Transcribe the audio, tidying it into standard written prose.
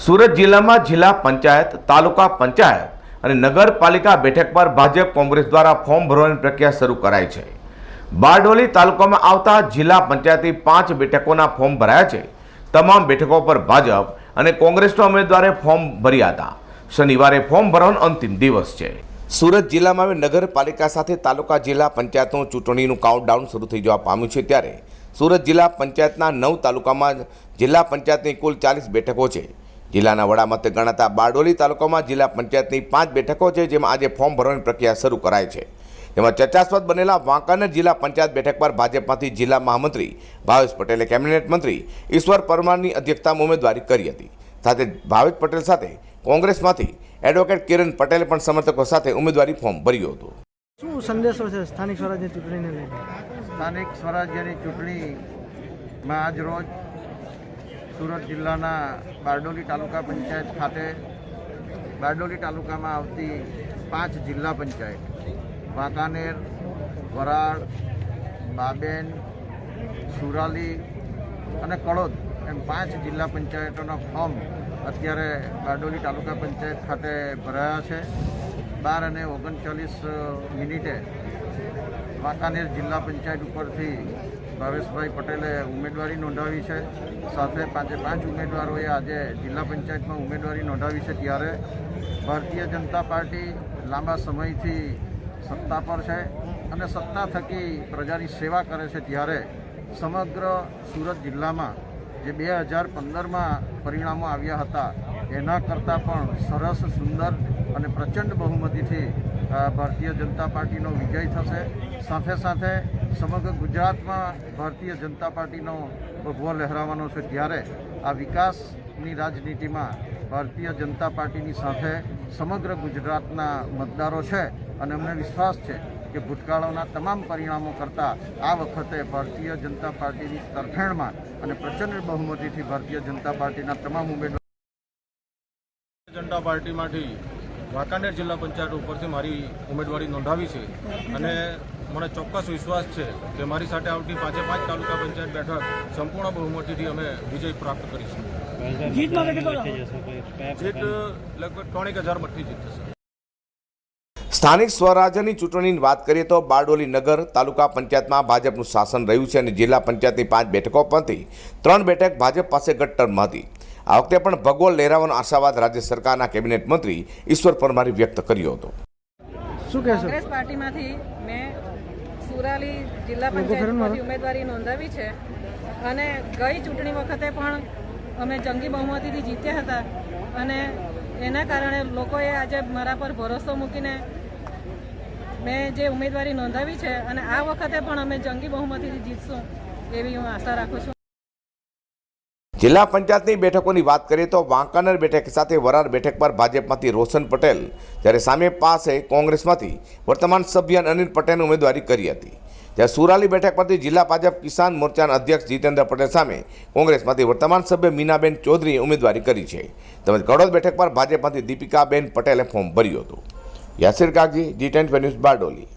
સુરત જિલ્લામાં જિલ્લા પંચાયત, તાલુકા પંચાયત અને નગરપાલિકા બેઠક પર ભાજપ કોંગ્રેસ દ્વારા ફોર્મ ભરવાની પ્રક્રિયા શરૂ કરાઈ છે। બારડોલી તાલુકામાં આવતા જિલ્લા પંચાયતની 5 બેઠકોના ફોર્મ ભરાયા છે। તમામ બેઠકો પર ભાજપ અને કોંગ્રેસના ઉમેદવારે ફોર્મ ભર્યા હતા। શનિવારે ફોર્મ ભરવાનો અંતિમ દિવસ છે। સુરત જિલ્લામાં હવે નગરપાલિકા સાથે તાલુકા જિલ્લા પંચાયતનું ચૂંટણીનું કાઉન્ટડાઉન શરૂ થઈ જવા પામ્યું છે। ત્યારે સુરત જિલ્લા પંચાયતના 9 તાલુકામાં જિલ્લા પંચાયતની કુલ 40 બેઠકો છે। જિલ્લાના વડા મથક ગણાતા બારડોલી તાલુકામાં જિલ્લા પંચાયતની 5 બેઠકો છે, જેમાં આજે ફોર્મ ભરવાની પ્રક્રિયા શરૂ કરાઈ છે। તેમાં ચર્ચાસ્પદ બનેલા વાંકાનેર જિલ્લા પંચાયત બેઠક પર ભાજપમાંથી જિલ્લા મહામંત્રી ભાવેશ પટેલે કેબિનેટ મંત્રી ઈશ્વર પરમારની અધ્યક્ષતામાં ઉમેદવારી કરી હતી। સાથે ભાવેશ પટેલ સાથે કોંગ્રેસમાંથી એડવોકેટ કિરણ પટેલે પણ સમર્થકો સાથે ઉમેદવારી ફોર્મ ભર્યું હતું। શું સંદેશો છે સ્થાનિક સ્વરાજ્યની ચૂંટણીને લઈને? સ્થાનિક સ્વરાજ્યની ચૂંટણીમાં આજ રોજ સુરત જિલ્લાના બારડોલી તાલુકા પંચાયત ખાતે બારડોલી તાલુકામાં આવતી 5 જિલ્લા પંચાયત વાંકાનેર, વરાળ, બાબેન, સુરાલી અને કડોદ એમ 5 જિલ્લા પંચાયતોના ફોર્મ અત્યારે બારડોલી તાલુકા પંચાયત ખાતે ભરાયા છે। 12:39 વાંકાનેર જિલ્લા પંચાયત ઉપરથી ભાવેશભાઈ પટેલે ઉમેદવારી નોંધાવી છે। સાથે 5 ઉમેદવારોએ આજે જિલ્લા પંચાયતમાં ઉમેદવારી નોંધાવી છે। ત્યારે ભારતીય જનતા પાર્ટી લાંબા સમયથી સત્તા પર છે અને સત્તા થકી પ્રજાની સેવા કરે છે। ત્યારે સમગ્ર સુરત જિલ્લામાં જે 2015માં પરિણામો આવ્યા હતા એના કરતાં પણ સરસ, સુંદર અને પ્રચંડ બહુમતીથી ભારતીય જનતા પાર્ટીનો વિજય થશે। સાથે સાથે સમગ્ર ગુજરાતમાં ભારતીય જનતા પાર્ટીનો ભગવો લહેરાવાનો છે। ત્યારે આ વિકાસની રાજનીતિમાં ભારતીય જનતા પાર્ટીની સાથે સમગ્ર ગુજરાતના મતદારો છે અને અમને વિશ્વાસ છે કે ભૂતકાળોના તમામ પરિણામો કરતાં આ વખતે ભારતીય જનતા પાર્ટીની તરફેણમાં અને પ્રચંડ બહુમતીથી ભારતીય જનતા પાર્ટીના તમામ ઉમેદવાર જનતા પાર્ટીમાંથી વાંકાનેર જિલ્લા પંચાયત ઉપરથી મારી ઉમેદવારી નોંધાવી છે અને મને ચોક્કસ વિશ્વાસ છે કે મારી સાથે આવતી 5 તાલુકા પંચાયત બેઠક સંપૂર્ણ બહુમતીથી અમે વિજય પ્રાપ્ત કરીશું। જીત લગભગ 3,000 મતથી જીત થશે। સ્થાનિક સ્વરાજ્યની ચૂંટણીની વાત કરીએ તો બારડોલી નગર તાલુકા પંચાયતમાં ભાજપનું શાસન રહ્યું છે અને જિલ્લા પંચાયતની 5 બેઠકો પરથી 3 બેઠક ભાજપ પાસે ગત ટર્મમાં હતી। આ વખતે પણ ભગવો લહેરાવાનો આશાવાદ રાજ્ય સરકારના કેબિનેટ મંત્રી ઈશ્વર પરમારે વ્યક્ત કર્યો હતો। શું કહેશો? કોંગ્રેસ પાર્ટીમાંથી મેં સુરાલી જિલ્લા પંચાયતમાંથી ઉમેદવારી નોંધાવી છે અને ગઈ ચૂંટણી વખતે પણ અમે જંગી બહુમતીથી જીત્યા હતા અને એના કારણે લોકોએ આજે મારા પર ભરોસો મૂકીને મેં જે ઉમેદવારી નોંધાવી છે અને આ વખતે પણ અમે જંગી બહુમતીથી જીતશું એવી હું આશા રાખું છું। જિલ્લા પંચાયતની બેઠકોની વાત કરીએ તો વાંકાનેર બેઠક સાથે વરાર બેઠક પર ભાજપમાંથી રોશન પટેલ, જ્યારે સામે પાસે કોંગ્રેસમાંથી વર્તમાન સભ્ય અનિલ પટેલે ઉમેદવારી કરી હતી। જ્યારે સુરાલી બેઠક પરથી જિલ્લા ભાજપ કિસાન મોરચાના અધ્યક્ષ જીતેન્દ્ર પટેલ સામે કોંગ્રેસમાંથી વર્તમાન સભ્ય મીનાબેન ચૌધરીએ ઉમેદવારી કરી છે। તેમજ કડોદ બેઠક પર ભાજપમાંથી દીપિકાબેન પટેલે ફોર્મ ભર્યું હતું। Yasser Kagzi, G10 news, Bardoli.